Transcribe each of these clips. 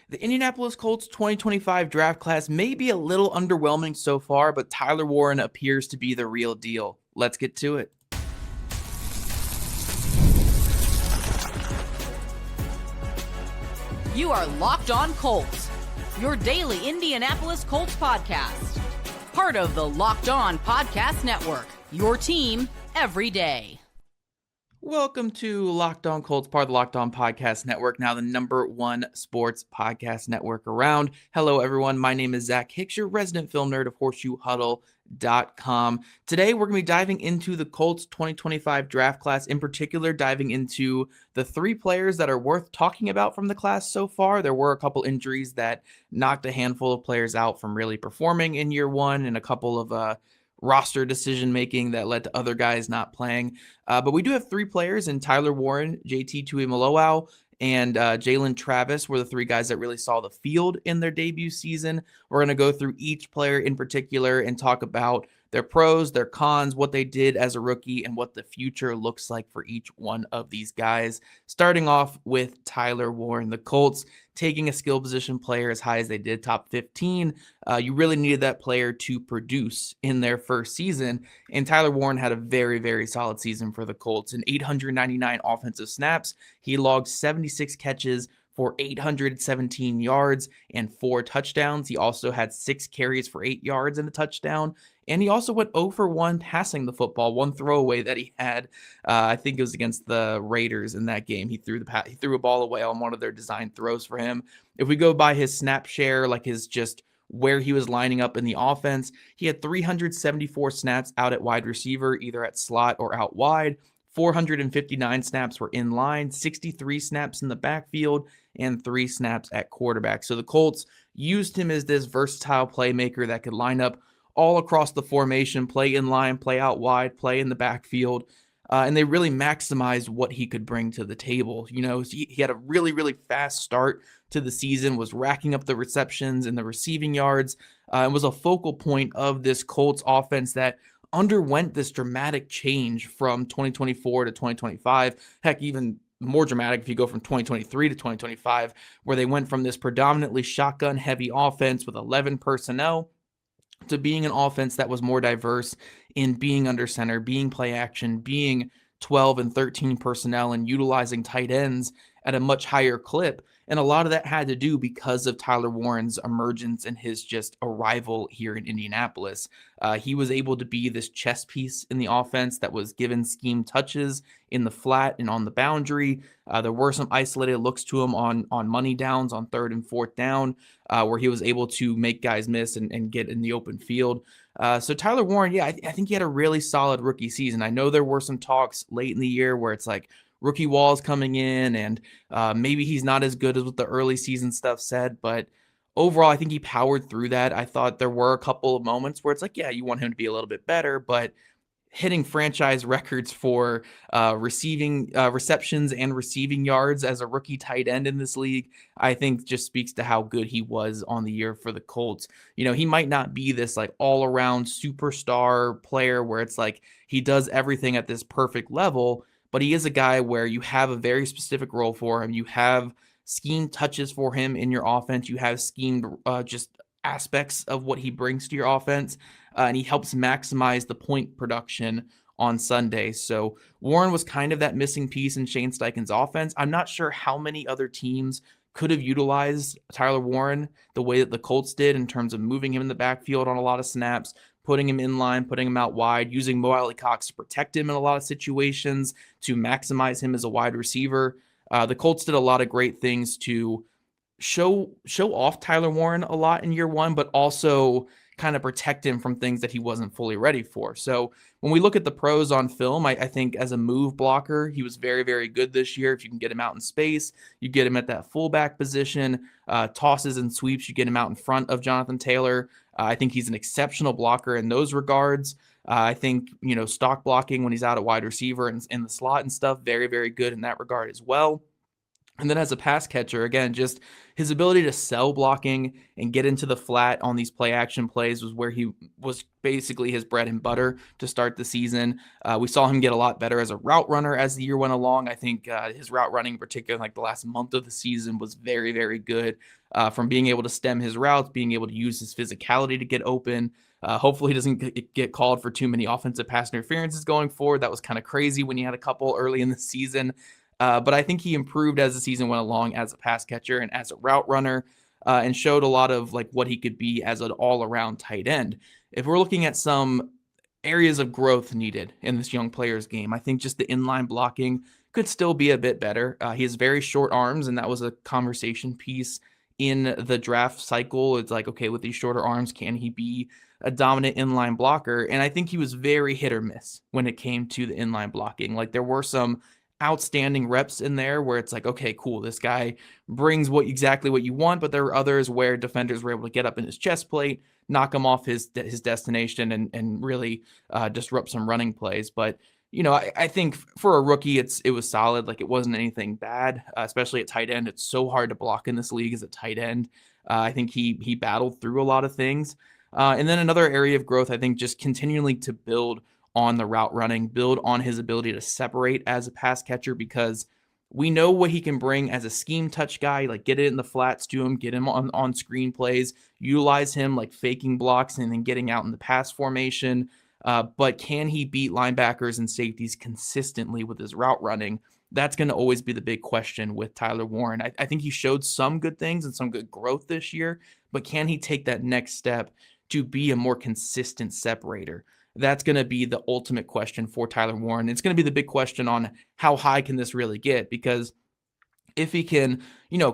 The Indianapolis Colts 2025 draft class may be a little underwhelming so far, but Tyler Warren appears to be the real deal. Let's get to it. You are Locked On Colts, your daily Indianapolis Colts podcast. Part of the Locked On Podcast Network, your team every day. Welcome to Locked On Colts, part of the Locked On Podcast Network, now the #1 sports podcast network around. Hello, everyone. My name is Zach Hicks, your resident film nerd of HorseshoeHuddle.com. Today, we're going to be diving into the Colts 2025 draft class, in particular, diving into the 3 players that are worth talking about from the class so far. There were a couple injuries that knocked a handful of players out from really performing in year one, and a couple of roster decision-making that led to other guys not playing. But we do have 3 players in Tyler Warren, JT Tuimoloau, and Jalen Travis were the 3 guys that really saw the field in their debut season. We're going to go through each player in particular and talk about their pros, their cons, what they did as a rookie, and what the future looks like for each one of these guys. Starting off with Tyler Warren, the Colts taking a skill position player as high as they did, top 15. You really needed that player to produce in their first season, and Tyler Warren had a very, very solid season for the Colts. In 899 offensive snaps, he logged 76 catches for 817 yards and 4 touchdowns. He also had 6 carries for 8 yards and a touchdown. And he also went 0 for 1 passing the football. One throwaway that he had, I think it was against the Raiders in that game. He threw a ball away on one of their designed throws for him. If we go by his snap share, like his just where he was lining up in the offense, he had 374 snaps out at wide receiver, either at slot or out wide. 459 snaps were in line, 63 snaps in the backfield, and 3 snaps at quarterback. So the Colts used him as this versatile playmaker that could line up all across the formation, play in line, play out wide, play in the backfield, and they really maximized what he could bring to the table. You know, he had a really, really fast start to the season, was racking up the receptions and the receiving yards, and was a focal point of this Colts offense that underwent this dramatic change from 2024 to 2025. Heck, even more dramatic if you go from 2023 to 2025, where they went from this predominantly shotgun-heavy offense with 11 personnel to being an offense that was more diverse in being under center, being play action, being 12 and 13 personnel, and utilizing tight ends at a much higher clip. And a lot of that had to do because of Tyler Warren's emergence and his just arrival here in Indianapolis. He was able to be this chess piece in the offense that was given scheme touches in the flat and on the boundary. There were some isolated looks to him on money downs on 3rd and 4th down, where he was able to make guys miss and get in the open field. So Tyler Warren, yeah, I think he had a really solid rookie season. I know there were some talks late in the year where it's like, rookie walls coming in, and maybe he's not as good as what the early season stuff said, but overall, I think he powered through that. I thought there were a couple of moments where it's like, yeah, you want him to be a little bit better, but hitting franchise records for receiving receptions and receiving yards as a rookie tight end in this league, I think just speaks to how good he was on the year for the Colts. You know, he might not be this like all-around superstar player where it's like he does everything at this perfect level, but he is a guy where you have a very specific role for him. You have scheme touches for him in your offense. You have schemed just aspects of what he brings to your offense, and he helps maximize the point production on Sunday. So Warren was kind of that missing piece in Shane Steichen's offense. I'm not sure how many other teams could have utilized Tyler Warren the way that the Colts did in terms of moving him in the backfield on a lot of snaps, putting him in line, putting him out wide, using Mo Alley-Cox to protect him in a lot of situations, to maximize him as a wide receiver. The Colts did a lot of great things to show off Tyler Warren a lot in year one, but also kind of protect him from things that he wasn't fully ready for. So when we look at the pros on film, I think as a move blocker, he was very, very good this year. If you can get him out in space, you get him at that fullback position, tosses and sweeps, you get him out in front of Jonathan Taylor. I think he's an exceptional blocker in those regards. I think, you know, stock blocking when he's out at wide receiver and in the slot and stuff, very, very good in that regard as well. And then as a pass catcher, again, just his ability to sell blocking and get into the flat on these play action plays was where he was basically his bread and butter to start the season. We saw him get a lot better as a route runner as the year went along. I think his route running, in particular, like the last month of the season, was very, very good. From being able to stem his routes, being able to use his physicality to get open. Hopefully, he doesn't get called for too many offensive pass interferences going forward. That was kind of crazy when he had a couple early in the season. But I think he improved as the season went along as a pass catcher and as a route runner, and showed a lot of like what he could be as an all-around tight end. If we're looking at some areas of growth needed in this young player's game, I think just the inline blocking could still be a bit better. He has very short arms, and that was a conversation piece in the draft cycle. It's like, okay, with these shorter arms, can he be a dominant inline blocker? And I think he was very hit or miss when it came to the inline blocking. Like there were some outstanding reps in there where it's like, okay, cool, this guy brings exactly what you want, but there were others where defenders were able to get up in his chest plate, knock him off his destination, and really disrupt some running plays. But I think for a rookie, it was solid. Like it wasn't anything bad, especially at tight end. It's so hard to block in this league as a tight end. I think he battled through a lot of things. And then another area of growth, I think, just continually to build on the route running, build on his ability to separate as a pass catcher, because we know what he can bring as a scheme touch guy, like get it in the flats to him, get him on screen plays, utilize him like faking blocks and then getting out in the pass formation. But can he beat linebackers and safeties consistently with his route running? That's going to always be the big question with Tyler Warren. I think he showed some good things and some good growth this year, but can he take that next step to be a more consistent separator? That's going to be the ultimate question for Tyler Warren. It's going to be the big question on how high can this really get, because if he can,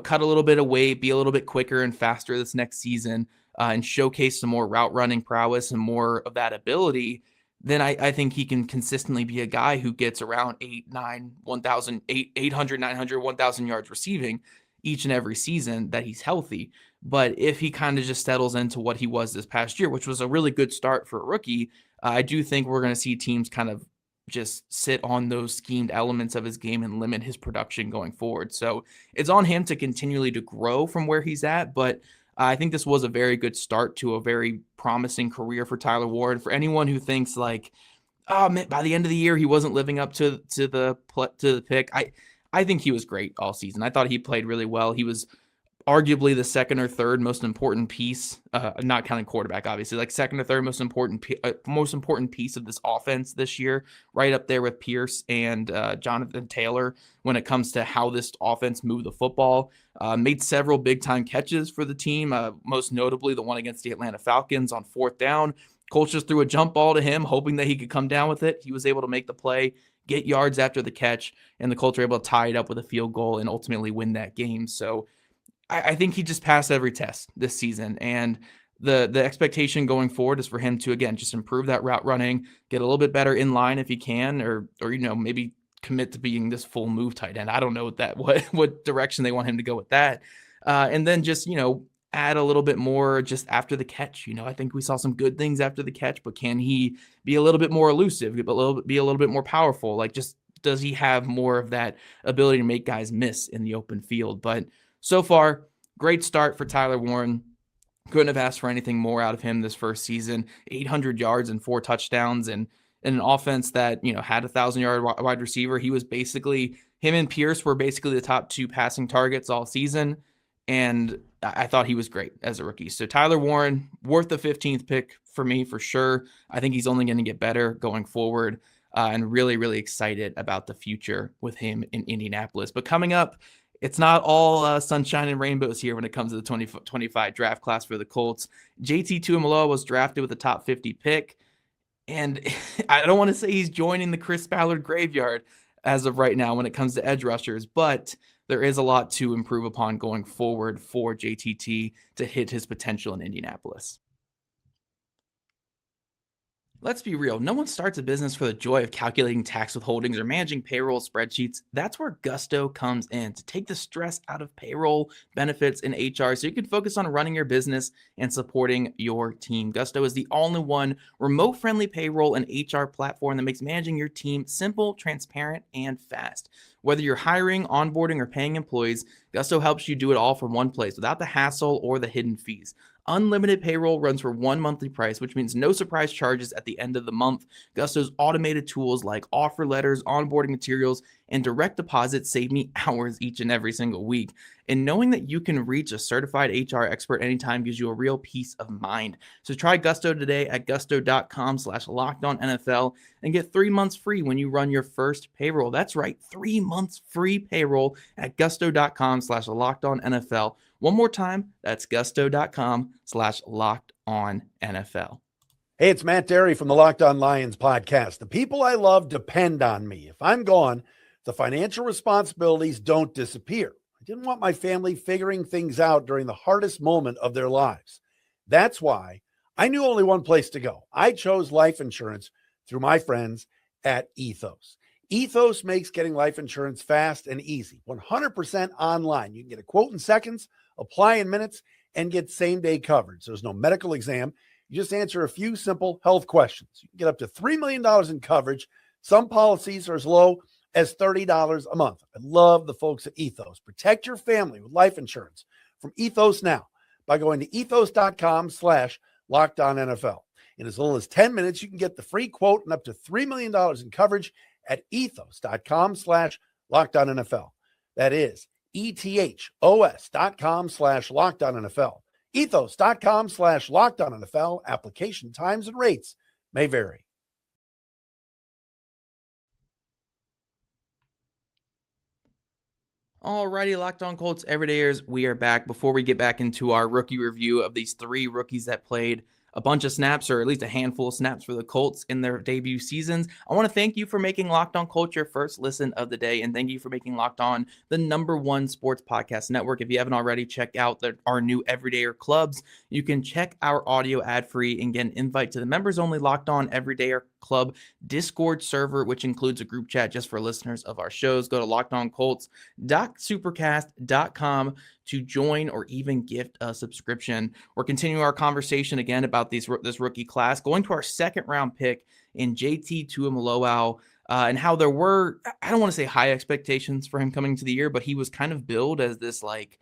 cut a little bit of weight, be a little bit quicker and faster this next season, and showcase some more route running prowess and more of that ability, then I think he can consistently be a guy who gets around 800, 900, 1,000 yards receiving each and every season that he's healthy. But if he kind of just settles into what he was this past year, which was a really good start for a rookie, I do think we're going to see teams kind of just sit on those schemed elements of his game and limit his production going forward. So it's on him to continually to grow from where he's at. But I think this was a very good start to a very promising career for Tyler Warren. For anyone who thinks like, oh man, by the end of the year he wasn't living up to the pick, I think he was great all season. I thought he played really well. He was arguably the second or third most important piece, not counting quarterback, obviously, like second or third most important piece of this offense this year, right up there with Pierce and Jonathan Taylor when it comes to how this offense moved the football. Made several big time catches for the team, most notably the one against the Atlanta Falcons on fourth down. Colts just threw a jump ball to him, hoping that he could come down with it. He was able to make the play, get yards after the catch, and the Colts were able to tie it up with a field goal and ultimately win that game. So I think he just passed every test this season, and the expectation going forward is for him to, again, just improve that route running, get a little bit better in line if he can, or maybe commit to being this full move tight end. I don't know what direction they want him to go with that, and then just add a little bit more just after the catch. I think we saw some good things after the catch, but can he be a little bit more elusive, be a little bit more powerful? Like, just does he have more of that ability to make guys miss in the open field? But so far, great start for Tyler Warren. Couldn't have asked for anything more out of him this first season. 800 yards and 4 touchdowns, and in an offense that had 1,000-yard wide receiver. Him and Pierce were basically the top 2 passing targets all season, and I thought he was great as a rookie. So Tyler Warren, worth the 15th pick for me for sure. I think he's only going to get better going forward, and really, really excited about the future with him in Indianapolis. But coming up, it's not all sunshine and rainbows here when it comes to the 2025 draft class for the Colts. JT Tuimoloau was drafted with a top 50 pick, and I don't want to say he's joining the Chris Ballard graveyard as of right now when it comes to edge rushers, but there is a lot to improve upon going forward for JTT to hit his potential in Indianapolis. Let's be real. No one starts a business for the joy of calculating tax withholdings or managing payroll spreadsheets. That's where Gusto comes in to take the stress out of payroll, benefits, and HR so you can focus on running your business and supporting your team. Gusto is the all-in-one remote-friendly payroll and HR platform that makes managing your team simple, transparent, and fast. Whether you're hiring, onboarding, or paying employees, Gusto helps you do it all from one place without the hassle or the hidden fees. Unlimited payroll runs for one monthly price, which means no surprise charges at the end of the month. Gusto's automated tools like offer letters, onboarding materials, and direct deposits save me hours each and every single week. And knowing that you can reach a certified HR expert anytime gives you a real peace of mind. So try Gusto today at gusto.com/lockedonnfl and get 3 months free when you run your first payroll. That's right, 3 months free payroll at gusto.com/lockedonnfl. One more time, that's gusto.com/lockedonnfl. Hey, it's Matt Derry from the Locked On Lions podcast. The people I love depend on me. If I'm gone, the financial responsibilities don't disappear. I didn't want my family figuring things out during the hardest moment of their lives. That's why I knew only one place to go. I chose life insurance through my friends at Ethos. Ethos makes getting life insurance fast and easy, 100% online. You can get a quote in seconds, apply in minutes, and get same-day coverage. There's no medical exam. You just answer a few simple health questions. You can get up to $3 million in coverage. Some policies are as low as $30 a month. I love the folks at Ethos. Protect your family with life insurance from Ethos now by going to ethos.com/lockedonnfl. In as little as 10 minutes, you can get the free quote and up to $3 million in coverage at ethos.com/lockedonnfl. That is ethos.com/lockedonnfl. ethos.com/lockedonnfl. Application times and rates may vary. Alrighty, Locked On Colts everydayers, we are back. Before we get back into our rookie review of these 3 rookies that played a bunch of snaps, or at least a handful of snaps for the Colts in their debut seasons, I want to thank you for making Locked On Colts your first listen of the day, and thank you for making Locked On the #1 sports podcast network. If you haven't already, check out our new Everydayer Clubs. You can check our audio ad-free and get an invite to the members-only Locked On Everydayer Club Discord server, which includes a group chat just for listeners of our shows. Go to lockedoncolts.supercast.com to join or even gift a subscription. We're continuing our conversation again about this rookie class, going to our second round pick in JT Tuimoloau, and how there were, I don't want to say high expectations for him coming to the year, but he was kind of billed as this like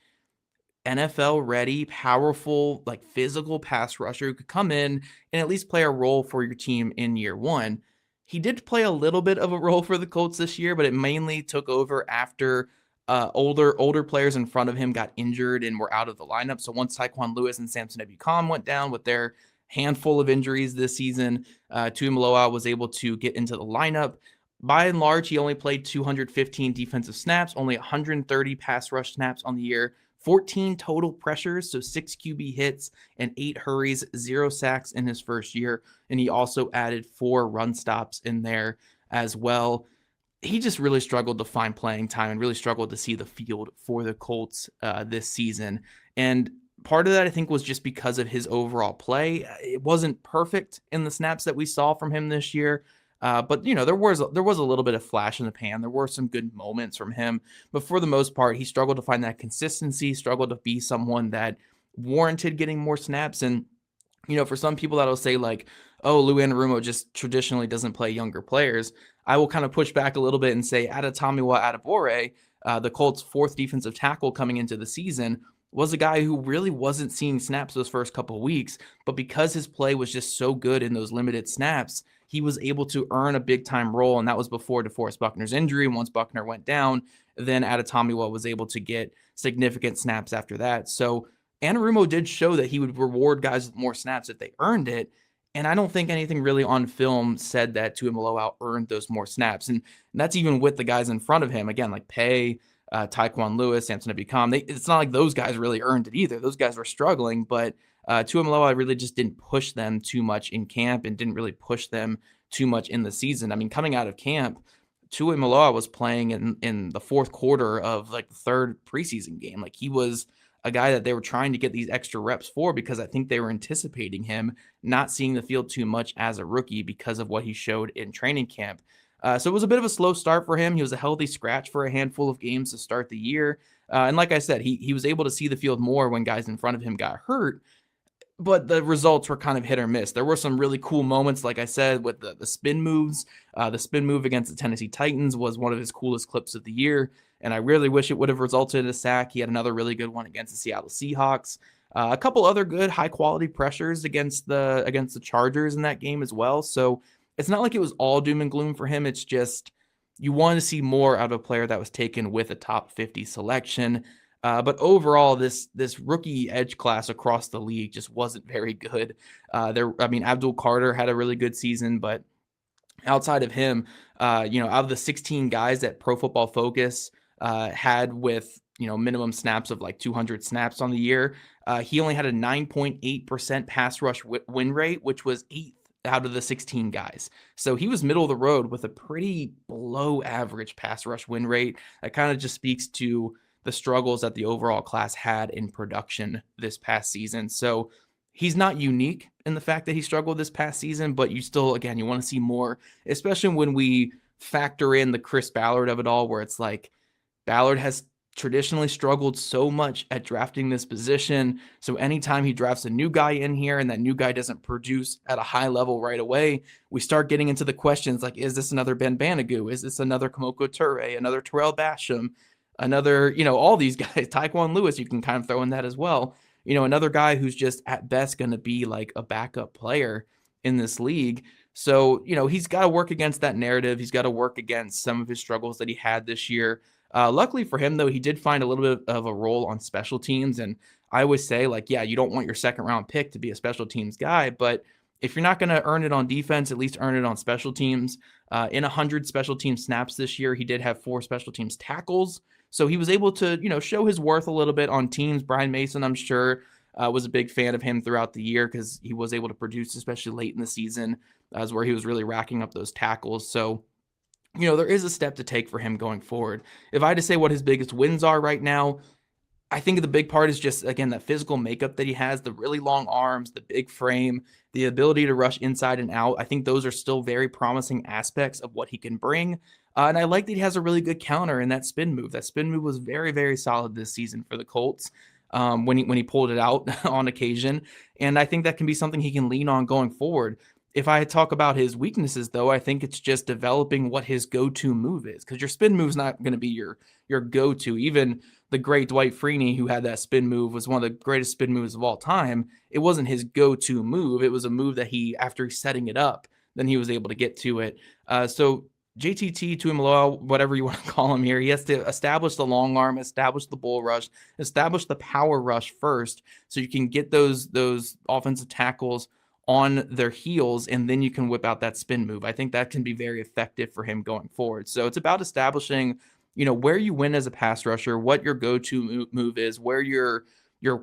NFL ready, powerful, like physical pass rusher who could come in and at least play a role for your team in year one. He did play a little bit of a role for the Colts this year, but it mainly took over after older players in front of him got injured and were out of the lineup. So once Tyquan Lewis and Samson Ebukam went down with their handful of injuries this season, Tuimoloau was able to get into the lineup. By and large, he only played 215 defensive snaps, only 130 pass rush snaps on the year, 14 total pressures, so 6 QB hits and 8 hurries, 0 sacks in his first year. And he also added 4 run stops in there as well. He just really struggled to find playing time and really struggled to see the field for the Colts this season. And part of that, I think, was just because of his overall play. It wasn't perfect in the snaps that we saw from him this year. But, you know, there was a little bit of flash in the pan. There were some good moments from him. But for the most part, he struggled to find that consistency, struggled to be someone that warranted getting more snaps. And, you know, for some people that'll say like, oh, Lou Anarumo just traditionally doesn't play younger players. I will kind of push back a little bit and say Adetomiwa Adebawore, the Colts' 4th defensive tackle coming into the season, was a guy who really wasn't seeing snaps those first couple of weeks. But because his play was just so good in those limited snaps, he was able to earn a big-time role, and that was before DeForest Buckner's injury. And once Buckner went down, then Adetomiwa was able to get significant snaps after that. So Anarumo did show that he would reward guys with more snaps if they earned it. And I don't think anything really on film said that Tuimoloau earned those more snaps. And that's even with the guys in front of him. Again, like Pay, Tyquan Lewis, Samson Ebukam. It's not like those guys really earned it either. Those guys were struggling, but Tuimoloau really just didn't push them too much in camp and didn't really push them too much in the season. I mean, coming out of camp, Tuimoloau was playing in the 4th quarter of like the 3rd preseason game. Like he was a guy that they were trying to get these extra reps for because I think they were anticipating him not seeing the field too much as a rookie because of what he showed in training camp. So it was a bit of a slow start for him. He was a healthy scratch for a handful of games to start the year. And like I said, he was able to see the field more when guys in front of him got hurt, but the results were kind of hit or miss. There were some really cool moments, like I said, with the spin moves. The spin move against the Tennessee Titans was one of his coolest clips of the year, and I really wish it would have resulted in a sack. He had another really good one against the Seattle Seahawks. A couple other good high-quality pressures against the Chargers in that game as well. So it's not like it was all doom and gloom for him. It's just you want to see more out of a player that was taken with a top 50 selection. But overall, this rookie edge class across the league just wasn't very good. Abdul Carter had a really good season, but outside of him, out of the 16 guys that Pro Football Focus had with minimum snaps of like 200 snaps on the year, he only had a 9.8% pass rush win rate, which was 8th out of the 16 guys. So he was middle of the road with a pretty below average pass rush win rate. That kind of just speaks to the struggles that the overall class had in production this past season. So he's not unique in the fact that he struggled this past season, but you still, again, you want to see more, especially when we factor in the Chris Ballard of it all, where it's like Ballard has traditionally struggled so much at drafting this position. So anytime he drafts a new guy in here and that new guy doesn't produce at a high level right away, we start getting into the questions like, is this another Ben Banigou? Is this another Kamoko Toure, another Terrell Basham? Another, all these guys, Tyquan Lewis, you can kind of throw in that as well. Another guy who's just at best going to be like a backup player in this league. So, he's got to work against that narrative. He's got to work against some of his struggles that he had this year. Luckily for him, though, he did find a little bit of a role on special teams. And I always say, like, yeah, you don't want your second round pick to be a special teams guy, but if you're not going to earn it on defense, at least earn it on special teams. In 100 special team snaps this year, he did have 4 special teams tackles. So he was able to, show his worth a little bit on teams. Brian Mason, I'm sure, was a big fan of him throughout the year because he was able to produce, especially late in the season, as where he was really racking up those tackles. So, there is a step to take for him going forward. If I had to say what his biggest wins are right now, I think the big part is just, again, that physical makeup that he has, the really long arms, the big frame, the ability to rush inside and out. I think those are still very promising aspects of what he can bring. And I like that he has a really good counter in that spin move. That spin move was very, very solid this season for the Colts when he pulled it out on occasion. And I think that can be something he can lean on going forward. If I talk about his weaknesses, though, I think it's just developing what his go-to move is, because your spin move is not going to be your go-to. Even the great Dwight Freeney, who had that spin move, was one of the greatest spin moves of all time. It wasn't his go-to move. It was a move that after setting it up, then he was able to get to it. So JT Tuimoloau, whatever you want to call him here, he has to establish the long arm, establish the bull rush, establish the power rush first, so you can get those offensive tackles on their heels, and then you can whip out that spin move. I think that can be very effective for him going forward. So it's about establishing, where you win as a pass rusher, what your go-to move is, where your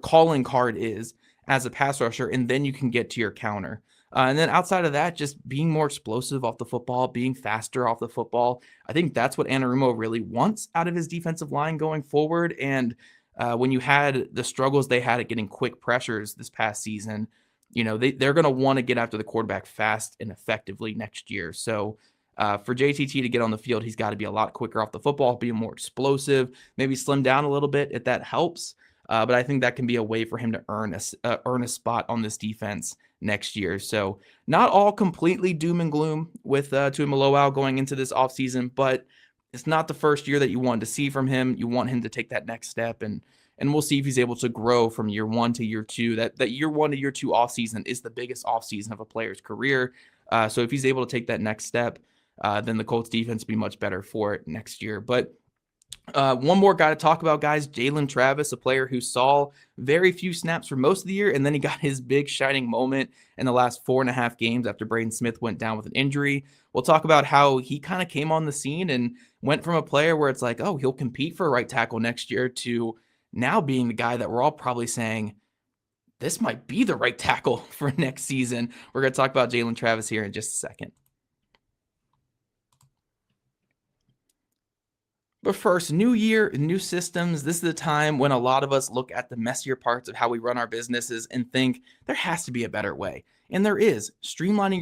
calling card is as a pass rusher, and then you can get to your counter. And then outside of that, just being more explosive off the football, being faster off the football. I think that's what Anarumo really wants out of his defensive line going forward. And when you had the struggles they had at getting quick pressures this past season, they're going to want to get after the quarterback fast and effectively next year. So for JTT to get on the field, he's got to be a lot quicker off the football, be more explosive, maybe slim down a little bit if that helps. But I think that can be a way for him to earn a spot on this defense next year. So not all completely doom and gloom with Tuimoloau going into this offseason, but it's not the first year that you wanted to see from him. You want him to take that next step, and we'll see if he's able to grow from year 1 to year 2. That year 1 to year 2 offseason is the biggest offseason of a player's career. So if he's able to take that next step, then the Colts defense will be much better for it next year. But one more guy to talk about, guys, Jalen Travis, a player who saw very few snaps for most of the year, and then he got his big shining moment in the last 4.5 games after Braden Smith went down with an injury. We'll talk about how he kind of came on the scene and went from a player where it's like, oh, he'll compete for a right tackle next year, to now being the guy that we're all probably saying, this might be the right tackle for next season. We're going to talk about Jalen Travis here in just a second. But first, new year, new systems. This is the time when a lot of us look at the messier parts of how we run our businesses and think there has to be a better way. And there is. Streamlining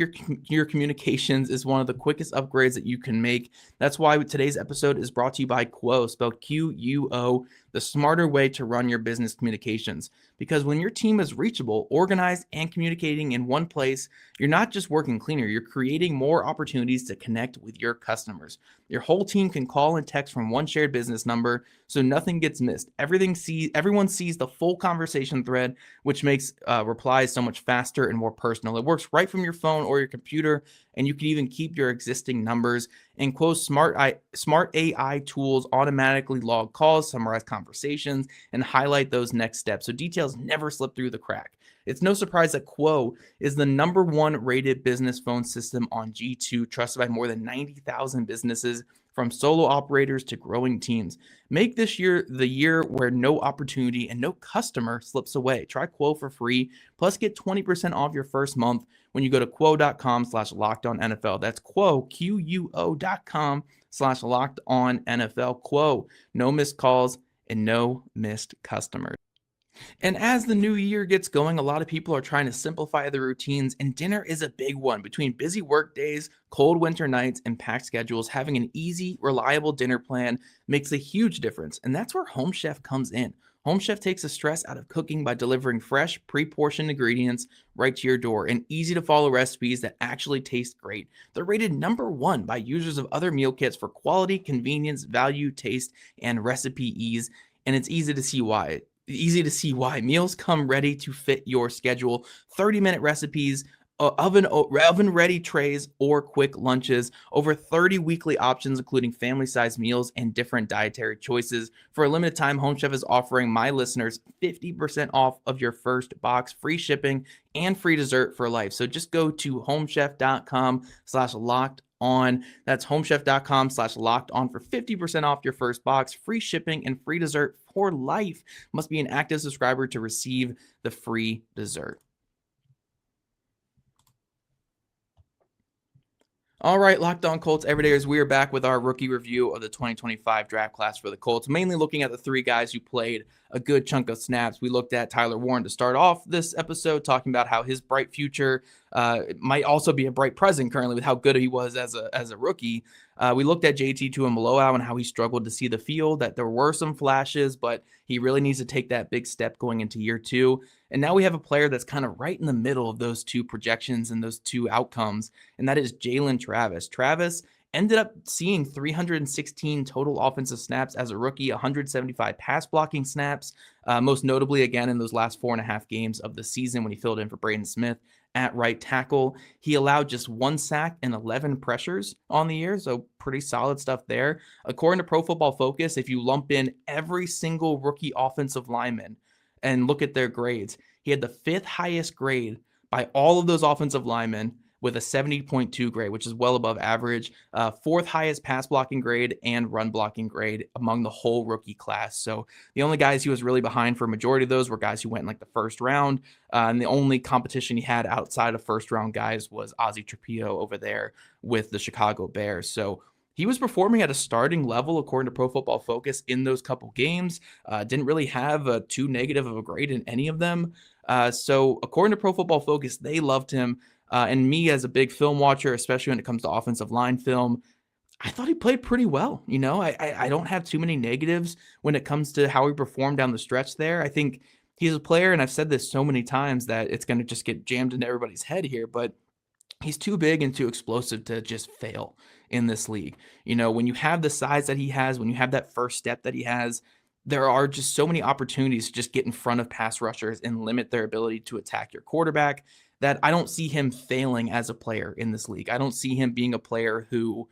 your communications is one of the quickest upgrades that you can make. That's why today's episode is brought to you by Quo, spelled Quo, the smarter way to run your business communications. Because when your team is reachable, organized, and communicating in one place, you're not just working cleaner, you're creating more opportunities to connect with your customers. Your whole team can call and text from one shared business number, so nothing gets missed. Everyone sees the full conversation thread, which makes replies so much faster and more personal. It works right from your phone or your computer, and you can even keep your existing numbers. And Quo's smart AI tools automatically log calls, summarize conversations, and highlight those next steps, so details never slip through the crack. It's no surprise that Quo is the #1 rated business phone system on G2, trusted by more than 90,000 businesses, from solo operators to growing teams. Make this year the year where no opportunity and no customer slips away. Try Quo for free, plus get 20% off your first month when you go to quo.com/lockedonnfl. That's Quo, QUO.com/lockedonnfl. Quo, no missed calls and no missed customers. And as the new year gets going, a lot of people are trying to simplify their routines, and dinner is a big one. Between busy work days, cold winter nights, and packed schedules, having an easy, reliable dinner plan makes a huge difference. And that's where Home Chef comes in. Home Chef takes the stress out of cooking by delivering fresh, pre-portioned ingredients right to your door and easy to follow recipes that actually taste great. They're rated #1 by users of other meal kits for quality, convenience, value, taste, and recipe ease. And it's easy to see why. Meals come ready to fit your schedule. 30-minute recipes, oven-ready trays, or quick lunches. Over 30 weekly options, including family-sized meals and different dietary choices. For a limited time, Home Chef is offering my listeners 50% off of your first box, free shipping, and free dessert for life. So just go to homechef.com/locked on. That's homechef.com/locked on for 50% off your first box, free shipping, and free dessert for life. Must be an active subscriber to receive the free dessert. All right, Locked On Colts everydayers, we are back with our rookie review of the 2025 draft class for the Colts, mainly looking at the three guys who played a good chunk of snaps. We looked at Tyler Warren to start off this episode, talking about how his bright future might also be a bright present currently with how good he was as a rookie. We looked at JT Tuimoloau and how he struggled to see the field, that there were some flashes, but he really needs to take that big step going into year 2. And now we have a player that's kind of right in the middle of those two projections and those two outcomes, and that is Jalen Travis. Travis ended up seeing 316 total offensive snaps as a rookie, 175 pass blocking snaps, most notably, again, in those last 4.5 games of the season when he filled in for Braden Smith at right tackle. He allowed just 1 sack and 11 pressures on the year, so pretty solid stuff there. According to Pro Football Focus, if you lump in every single rookie offensive lineman and look at their grades, he had the 5th highest grade by all of those offensive linemen with a 70.2 grade, which is well above average. 4th highest pass blocking grade and run blocking grade among the whole rookie class. So the only guys he was really behind for a majority of those were guys who went in like the first round. And the only competition he had outside of first round guys was Ozzie Trapillo over there with the Chicago Bears. So he was performing at a starting level, according to Pro Football Focus, in those couple games. Didn't really have a too negative of a grade in any of them. So according to Pro Football Focus, they loved him. And me, as a big film watcher, especially when it comes to offensive line film, I thought he played pretty well. You know, I don't have too many negatives when it comes to how he performed down the stretch there. I think he's a player, and I've said this so many times that it's going to just get jammed into everybody's head here, but he's too big and too explosive to just fail in this league. You know, when you have the size that he has, when you have that first step that he has, there are just so many opportunities to just get in front of pass rushers and limit their ability to attack your quarterback, that I don't see him failing as a player in this league. I don't see him being a player who,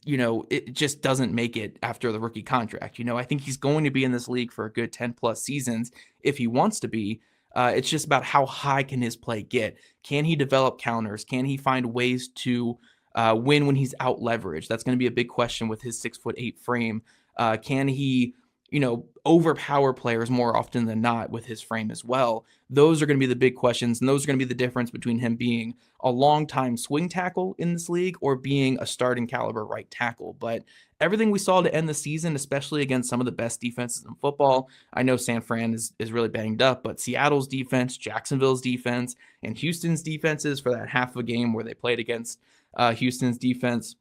you know, it just doesn't make it after the rookie contract. You know, I think he's going to be in this league for a good 10 plus seasons if he wants to be. It's just about how high can his play get? Can he develop counters? Can he find ways to win when he's out leveraged? That's going to be a big question with his 6'8" frame. Can he, overpower players more often than not with his frame as well. Those are going to be the big questions, and those are going to be the difference between him being a long-time swing tackle in this league or being a starting caliber right tackle. But everything we saw to end the season, especially against some of the best defenses in football, I know San Fran is really banged up, but Seattle's defense, Jacksonville's defense, and Houston's defenses for that half of a game where they played against Houston's defense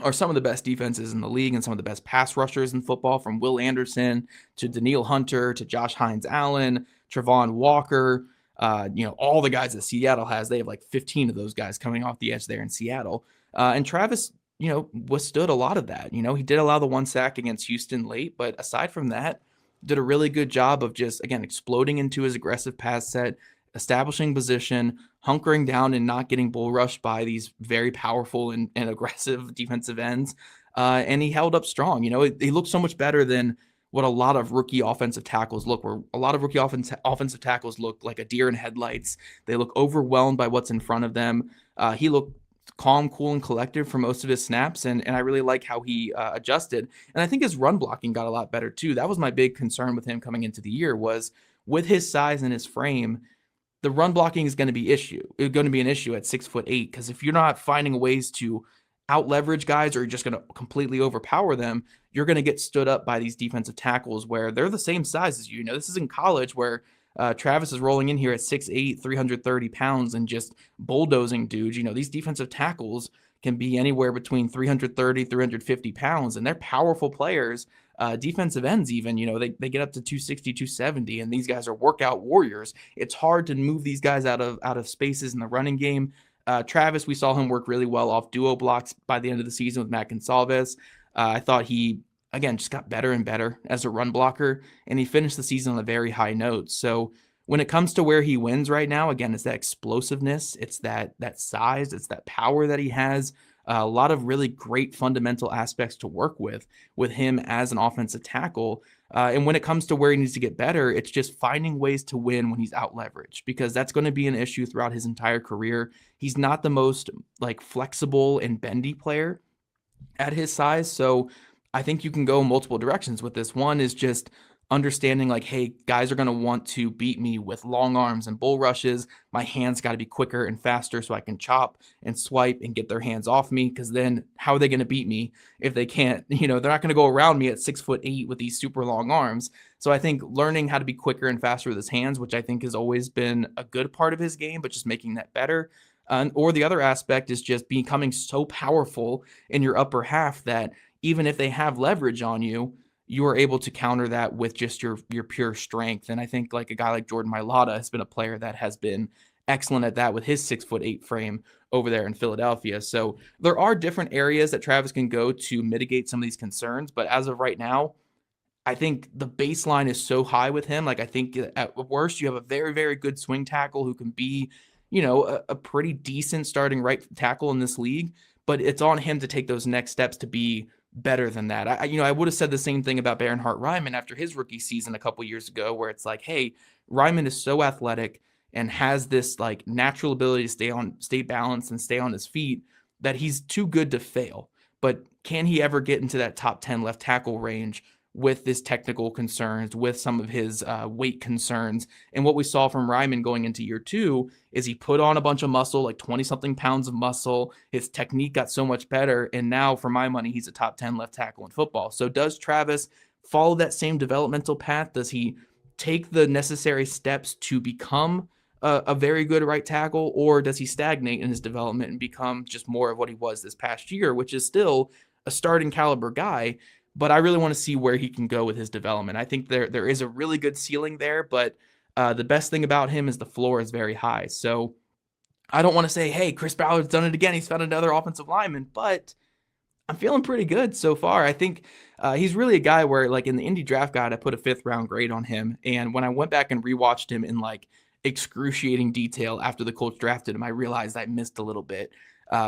are some of the best defenses in the league and some of the best pass rushers in football, from Will Anderson to Daniil Hunter to Josh Hines-Allen, Travon Walker, all the guys that Seattle has. They have like 15 of those guys coming off the edge there in Seattle. And Travis, withstood a lot of that. He did allow the one sack against Houston late, but aside from that, did a really good job of just, again, exploding into his aggressive pass set, establishing position, hunkering down and not getting bull rushed by these very powerful and aggressive defensive ends. And he held up strong. He looked so much better than what a lot of rookie offensive tackles look, where a lot of rookie offensive tackles look like a deer in headlights. They look overwhelmed by what's in front of them. He looked calm, cool, and collected for most of his snaps, and I really like how he adjusted. And I think his run blocking got a lot better too. That was my big concern with him coming into the year, was with his size and his frame, the run blocking is going to be an issue at 6'8", because if you're not finding ways to out leverage guys, or you're just going to completely overpower them, you're going to get stood up by these defensive tackles where they're the same size as you. This is in college where Travis is rolling in here at 6'8", 330 pounds and just bulldozing dudes. These defensive tackles can be anywhere between 330, 350 pounds, and they're powerful players. Defensive ends even, they get up to 260, 270, and these guys are workout warriors. It's hard to move these guys out of spaces in the running game. Travis, we saw him work really well off duo blocks by the end of the season with Matt Gonsalves. I thought he, again, just got better and better as a run blocker, and he finished the season on a very high note. So when it comes to where he wins right now, again, it's that explosiveness, it's that size, it's that power that he has. A lot of really great fundamental aspects to work with him as an offensive tackle. And when it comes to where he needs to get better, it's just finding ways to win when he's out leveraged, because that's going to be an issue throughout his entire career. He's not the most flexible and bendy player at his size. So I think you can go multiple directions with this. One is just understanding hey, guys are going to want to beat me with long arms and bull rushes. My hands got to be quicker and faster so I can chop and swipe and get their hands off me, because then how are they going to beat me if they can't? They're not going to go around me at 6'8" with these super long arms. So I think learning how to be quicker and faster with his hands, which I think has always been a good part of his game, but just making that better. Or the other aspect is just becoming so powerful in your upper half that even if they have leverage on you, you are able to counter that with just your pure strength. And I think a guy like Jordan Mailata has been a player that has been excellent at that with his 6'8" frame over there in Philadelphia. So there are different areas that Travis can go to mitigate some of these concerns. But as of right now, I think the baseline is so high with him. I think at worst, you have a very, very good swing tackle who can be, a pretty decent starting right tackle in this league. But it's on him to take those next steps to be better than that. I would have said the same thing about Bernhard Raimann after his rookie season a couple years ago, where it's hey, Raimann is so athletic and has this natural ability to stay balanced and stay on his feet that he's too good to fail. But can he ever get into that top 10 left tackle range with his technical concerns, with some of his weight concerns? And what we saw from Raimann going into year 2 is he put on a bunch of muscle, 20-something pounds of muscle. His technique got so much better. And now, for my money, he's a top 10 left tackle in football. So does Travis follow that same developmental path? Does he take the necessary steps to become a very good right tackle, or does he stagnate in his development and become just more of what he was this past year, which is still a starting caliber guy? But I really want to see where he can go with his development. I think there is a really good ceiling there, but the best thing about him is the floor is very high. So I don't want to say, hey, Chris Ballard's done it again, he's found another offensive lineman, but I'm feeling pretty good so far. I think he's really a guy where, in the Indy Draft Guide, I put a 5th round grade on him. And when I went back and rewatched him in excruciating detail after the Colts drafted him, I realized I missed a little bit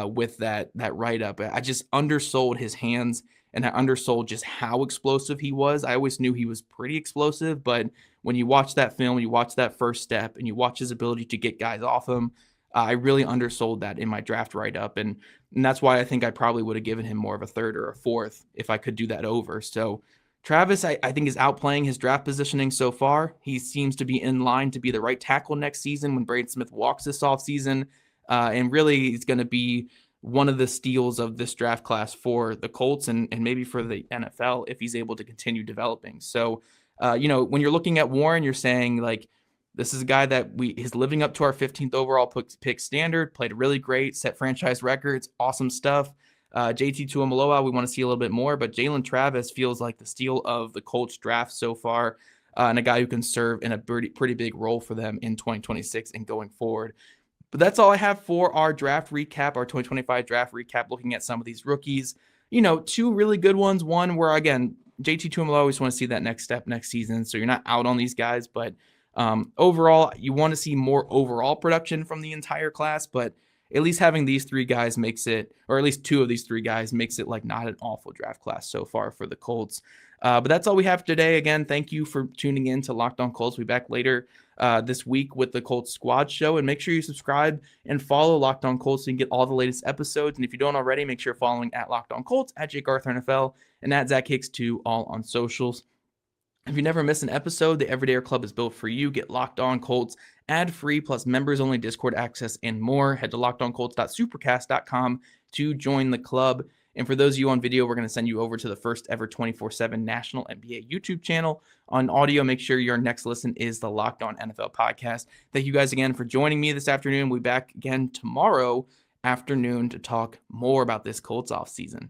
with that write-up. I just undersold his hands, and I undersold just how explosive he was. I always knew he was pretty explosive, but when you watch that film, you watch that first step, and you watch his ability to get guys off him, I really undersold that in my draft write-up, and that's why I think I probably would have given him more of a 3rd or a 4th if I could do that over. So Travis, I think, is outplaying his draft positioning so far. He seems to be in line to be the right tackle next season when Braden Smith walks this offseason. And really, he's going to be one of the steals of this draft class for the Colts and maybe for the NFL if he's able to continue developing. So, when you're looking at Warren, you're saying, like, this is a guy that is living up to our 15th overall pick standard, played really great, set franchise records, awesome stuff. JT Tuimoloau, we want to see a little bit more, but Jalen Travis feels like the steal of the Colts draft so far, and a guy who can serve in a pretty big role for them in 2026 and going forward. But that's all I have for our draft recap, our 2025 draft recap, looking at some of these rookies. Two really good ones. One where, again, JT Tuimoloau, always want to see that next step next season, so you're not out on these guys, but overall, you want to see more overall production from the entire class, but at least having these three guys makes it, or at least two of these three guys makes it like not an awful draft class so far for the Colts. But that's all we have today. Again, thank you for tuning in to Locked On Colts. We'll be back later this week with the Colts Squad Show. And make sure you subscribe and follow Locked On Colts so you can get all the latest episodes. And if you don't already, make sure you're following at Locked On Colts, at Jake Arthur NFL, and at Zach Hicks 2, all on socials. If you never miss an episode, the Everydayer Club is built for you. Get Locked On Colts ad-free plus members-only Discord access and more. Head to lockedoncolts.supercast.com to join the club. And for those of you on video, we're going to send you over to the first ever 24/7 National NBA YouTube channel. On audio, make sure your next listen is the Locked On NFL podcast. Thank you guys again for joining me this afternoon. We'll be back again tomorrow afternoon to talk more about this Colts offseason.